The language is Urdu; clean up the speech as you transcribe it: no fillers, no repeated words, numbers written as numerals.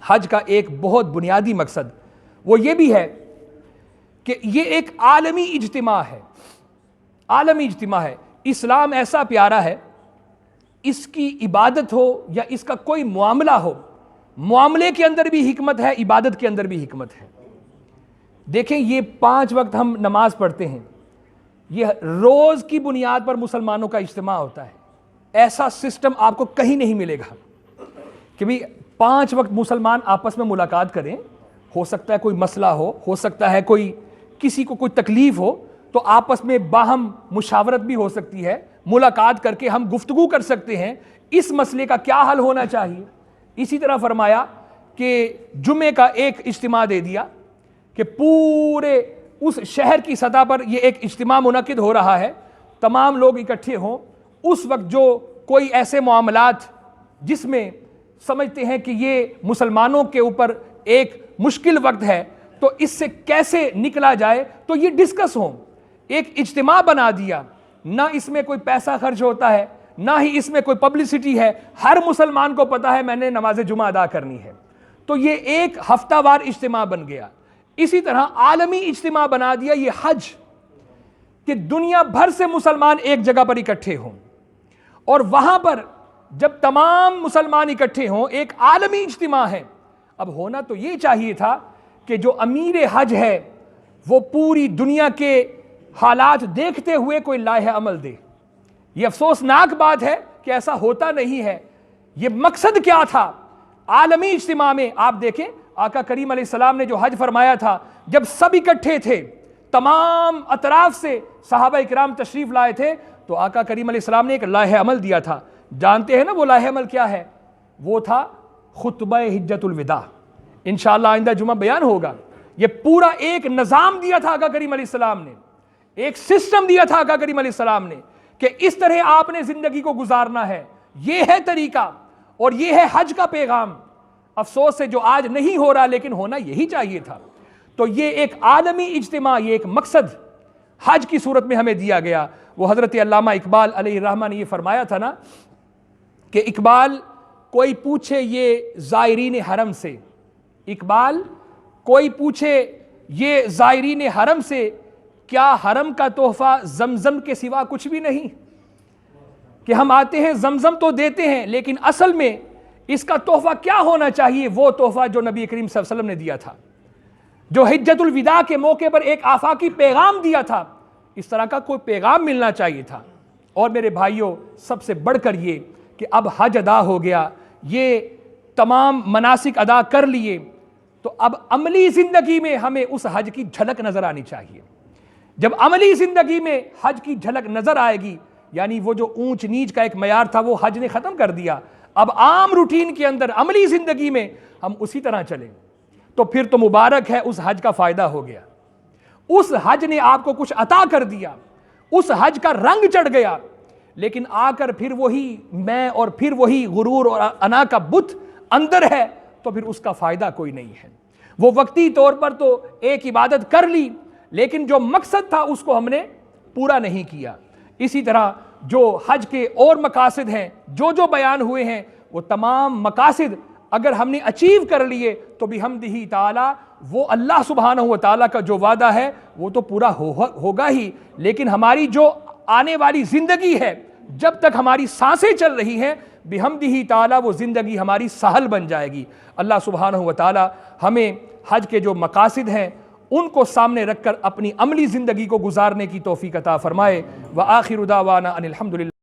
حج کا ایک بہت بنیادی مقصد وہ یہ بھی ہے کہ یہ ایک عالمی اجتماع ہے، عالمی اجتماع ہے۔ اسلام ایسا پیارا ہے، اس کی عبادت ہو یا اس کا کوئی معاملہ ہو، معاملے کے اندر بھی حکمت ہے، عبادت کے اندر بھی حکمت ہے۔ دیکھیں یہ 5 وقت ہم نماز پڑھتے ہیں، یہ روز کی بنیاد پر مسلمانوں کا اجتماع ہوتا ہے۔ ایسا سسٹم آپ کو کہیں نہیں ملے گا کہ بھی 5 وقت مسلمان آپس میں ملاقات کریں۔ ہو سکتا ہے کوئی مسئلہ ہو سکتا ہے کوئی کسی کو کوئی تکلیف ہو، تو آپس میں باہم مشاورت بھی ہو سکتی ہے، ملاقات کر کے ہم گفتگو کر سکتے ہیں اس مسئلے کا کیا حل ہونا چاہیے۔ اسی طرح فرمایا کہ جمعے کا ایک اجتماع دے دیا کہ پورے اس شہر کی سطح پر یہ ایک اجتماع منعقد ہو رہا ہے، تمام لوگ اکٹھے ہوں۔ اس وقت جو کوئی ایسے معاملات جس میں سمجھتے ہیں کہ یہ مسلمانوں کے اوپر ایک مشکل وقت ہے تو اس سے کیسے نکلا جائے، تو یہ ڈسکس ہوں۔ ایک اجتماع بنا دیا، نہ اس میں کوئی پیسہ خرچ ہوتا ہے، نہ ہی اس میں کوئی پبلسٹی ہے، ہر مسلمان کو پتا ہے میں نے نماز جمعہ ادا کرنی ہے، تو یہ ایک ہفتہ وار اجتماع بن گیا۔ اسی طرح عالمی اجتماع بنا دیا یہ حج، کہ دنیا بھر سے مسلمان ایک جگہ پر اکٹھے ہوں، اور وہاں پر جب تمام مسلمان اکٹھے ہوں ایک عالمی اجتماع ہے۔ اب ہونا تو یہ چاہیے تھا کہ جو امیر حج ہے وہ پوری دنیا کے حالات دیکھتے ہوئے کوئی لائحہ عمل دے۔ یہ افسوسناک بات ہے کہ ایسا ہوتا نہیں ہے۔ یہ مقصد کیا تھا عالمی اجتماع میں؟ آپ دیکھیں آقا کریم علیہ السلام نے جو حج فرمایا تھا، جب سب اکٹھے تھے، تمام اطراف سے صحابہ اکرام تشریف لائے تھے، تو آقا کریم علیہ السلام نے ایک لائحہ عمل دیا تھا۔ جانتے ہیں نا وہ لائحہ عمل کیا ہے؟ وہ تھا خطبہ حجۃ الوداع۔ انشاءاللہ آئندہ جمعہ بیان ہوگا۔ یہ پورا ایک نظام دیا تھا آقا کریم علیہ السلام نے، ایک سسٹم دیا تھا آقا کریم علیہ السلام نے کہ اس طرح آپ نے زندگی کو گزارنا ہے، یہ ہے طریقہ اور یہ ہے حج کا پیغام۔ افسوس ہے جو آج نہیں ہو رہا، لیکن ہونا یہی چاہیے تھا۔ تو یہ ایک عالمی اجتماع، یہ ایک مقصد حج کی صورت میں ہمیں دیا گیا۔ وہ حضرت علامہ اقبال علیہ الرحمہ نے یہ فرمایا تھا نا کہ اقبال کوئی پوچھے یہ زائرین حرم سے، اقبال کوئی پوچھے یہ زائرین حرم سے، کیا حرم کا تحفہ زمزم کے سوا کچھ بھی نہیں؟ کہ ہم آتے ہیں زمزم تو دیتے ہیں، لیکن اصل میں اس کا تحفہ کیا ہونا چاہیے؟ وہ تحفہ جو نبی کریم صلی اللہ علیہ وسلم نے دیا تھا، جو حجۃ الوداع کے موقع پر ایک آفاقی پیغام دیا تھا، اس طرح کا کوئی پیغام ملنا چاہیے تھا۔ اور میرے بھائیوں، سب سے بڑھ کر یہ کہ اب حج ادا ہو گیا، یہ تمام مناسک ادا کر لیے، تو اب عملی زندگی میں ہمیں اس حج کی جھلک نظر آنی چاہیے۔ جب عملی زندگی میں حج کی جھلک نظر آئے گی، یعنی وہ جو اونچ نیچ کا ایک معیار تھا وہ حج نے ختم کر دیا، اب عام روٹین کے اندر عملی زندگی میں ہم اسی طرح چلیں، تو پھر تو مبارک ہے، اس حج کا فائدہ ہو گیا۔ اس حج نے آپ کو کچھ عطا کر دیا، اس حج کا رنگ چڑھ گیا، لیکن آ کر پھر وہی میں اور پھر وہی غرور اور انا کا بت اندر ہے، تو پھر اس کا فائدہ کوئی نہیں ہے۔ وہ وقتی طور پر تو ایک عبادت کر لی، لیکن جو مقصد تھا اس کو ہم نے پورا نہیں کیا۔ اسی طرح جو حج کے اور مقاصد ہیں جو بیان ہوئے ہیں، وہ تمام مقاصد اگر ہم نے اچیو کر لیے تو بحمدہ تعالی وہ اللہ سبحانہ و تعالیٰ کا جو وعدہ ہے وہ تو پورا ہوگا ہی، لیکن ہماری جو آنے والی زندگی ہے، جب تک ہماری سانسیں چل رہی ہیں، بحمدہ تعالیٰ وہ زندگی ہماری سہل بن جائے گی۔ اللہ سبحانہ و تعالیٰ ہمیں حج کے جو مقاصد ہیں ان کو سامنے رکھ کر اپنی عملی زندگی کو گزارنے کی توفیق عطا فرمائے۔ وآخر دعوانا ان الحمدللہ۔